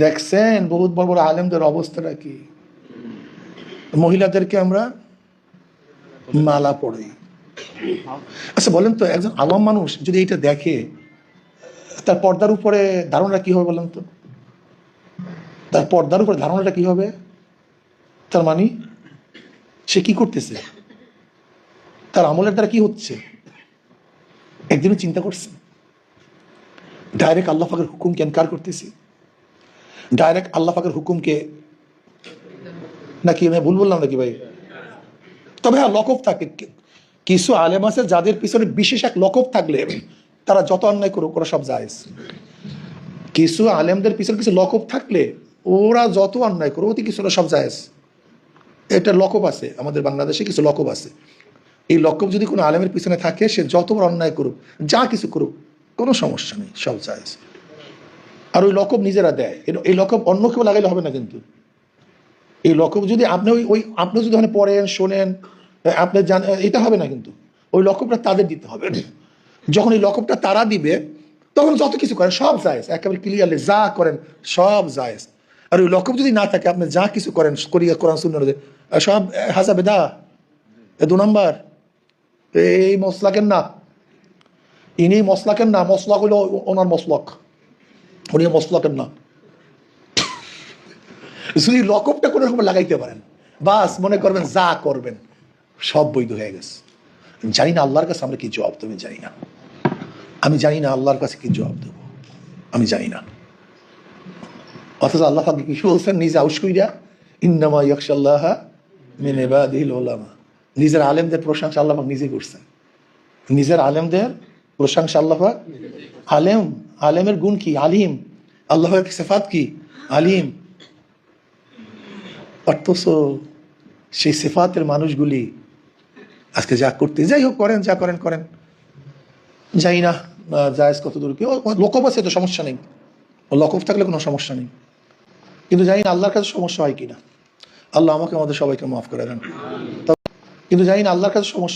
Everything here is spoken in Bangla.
দেখছেন বহুত বড় বড় আলেমদের অবস্থাটা কি? মহিলাদেরকে আমরা মালা পড়াই। আচ্ছা বলেন তো, একজন আওয়াম মানুষ যদি এইটা দেখে, তার পর্দার উপরে ধারণাটা কি হবে বলেন তো? তার পর্দার উপরে ধারণাটা কি হবে? তার মানে সে কি করতেছে, তার আমলের দ্বারা কি হচ্ছে? একদিনও চিন্তা করছেন? ডাইরেক্ট আল্লাহ পাকের হুকুমকে এনকার করতেছি, ডাইরেক্ট আল্লাহ পাকের হুকুমকে, নাকি আমি ভুল বললাম নাকি ভাই? তবে হ্যাঁ, লকব থাকে। কিছু আলেম আছে যাদের পিছনে বিশেষ এক লকব থাকলে তারা যত অন্যায় করুক ওরা সব জায়েজ। কিছু আলেমদের পিছনে কিছু লকব থাকলে ওরা যত অন্যায় করুক অতি কিছু ওরা সব জায়েজ। এটা লকব আছে আমাদের বাংলাদেশে, কিছু লকব আছে। এই লকব যদি কোনো আলেমের পিছনে থাকে, সে যতবার অন্যায় করুক, যা কিছু করুক, কোনো সমস্যা নেই, সব জায়েজ। আর ওই লকব নিজেরা দেয়, এই লকব অন্য কেউ লাগাইলে হবে না। কিন্তু এই লকব যদি আপনি আপনি যদি ওখানে পড়েন, শোনেন, আপনি জানেন, এটা হবে না। কিন্তু ওই লকবটা তাদের দিতে হবে। যখন এই লকবটা তারা দিবে, তখন যত কিছু করেন সব জায়েজ, একেবারে ক্লিয়ারলি যা করেন সব জায়েজ। আর ওই লকব যদি না থাকে, আপনি যা কিছু করেন করিয়া কোরআন সুন্নাহ সব হাজা বেদা। 2 নম্বর, এই মসলাকের না, ইনি মসলাকের না, মসলাক হইল ওনার মসলক, উনি মসলাকের না। যদি লকবটা কোনো রকম লাগাইতে পারেন, বাস মনে করবেন যা করবেন সব বৈধ হয়ে গেছে। জানি না আল্লাহর কাছে আমরা কি জবাব দেবো, জানি না। আমি জানি না আল্লাহর কাছে কি জবাব দেব, আমি জানি না। অথচ আল্লাহ পাক কি বলছেন নিজে আউশ কইরা, ইন্নামা ইয়াখশাল্লাহ মিন ইবাদিহিল উলামা। নিজের আলেমদের প্রশংসা আল্লাহ পাক নিজে করছেন। নিজের আলেমদের প্রশংসা আল্লাহ পাক। আলেম, আলেমের গুণ কি? আলিম। আল্লাহ পাকের সিফাত কি? আলিম। অথচ সেই সিফাতের মানুষগুলি আজকে যা করতে, যাই হোক করেন, যা করেন করেন, জানি না জায়েজ কত দূর কি। লকব আছে তো সমস্যা নেই, লকব থাকলে কোনো সমস্যা নেই। কিন্তু জানি না আল্লাহর কাছে সমস্যা হয় কিনা। আল্লাহ আমাকে আমাদের সবাইকে মাফ করে দেন। কিন্তু জানি না আল্লাহর কাছে সমস্যা